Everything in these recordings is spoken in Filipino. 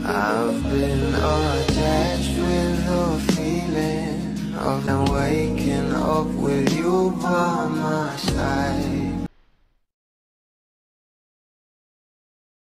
I've been attached with the feeling of waking up with you by my side.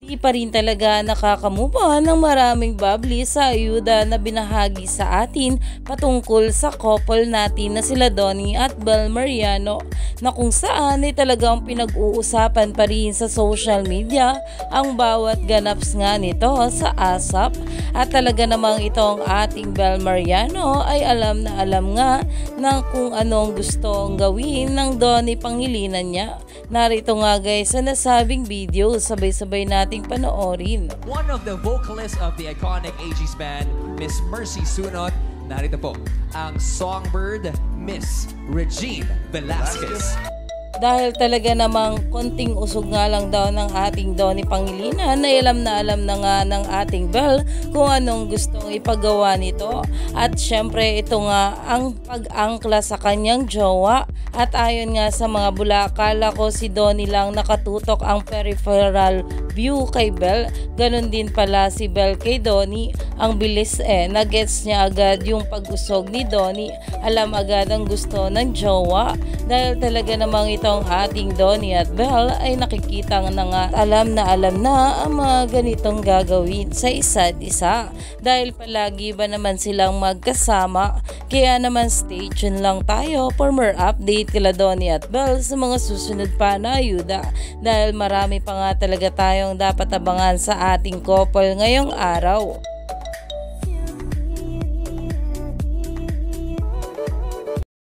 Di pa rin talaga nakaka-move on ng maraming bubbly sa ayuda na binahagi sa atin patungkol sa couple natin na sila Donnie at Bel Mariano, na kung saan ay talagang pinag-uusapan pa rin sa social media ang bawat ganaps nga nito sa ASAP. At talaga namang itong ating Bel Mariano ay alam na alam nga ng kung anong gustong gawin ng Donnie Pangilinan niya. Narito nga guys sa nasabing video, sabay-sabay nating panoorin. One of the vocalists of the iconic AG's band, Miss Mercy Sunot. Narito po ang songbird, Miss Regine Velasquez. Dahil talaga namang konting usog nga lang daw ng ating Donnie Pangilinan, na alam na nga ng ating Bel kung anong gustong ipagawa nito. At syempre ito nga ang pag-angkla sa kanyang jowa. At ayon nga sa mga bula, akala ko si Donnie lang nakatutok ang peripheral view kay Bel. Ganon din pala si Bel kay Donnie. Ang bilis nagets niya agad yung pag-usog ni Donnie. Alam agad ang gusto ng jowa. Dahil talaga namang itong ating Donnie at Bel ay nakikita na nga alam na ang mga ganitong gagawin sa isa't isa. Dahil palagi ba naman silang magkasama. Kaya naman stay tuned lang tayo for more update kila Donnie at Bel sa mga susunod pa na ayuda. Dahil marami pa nga talaga tayong dapat abangan sa ating couple ngayong araw.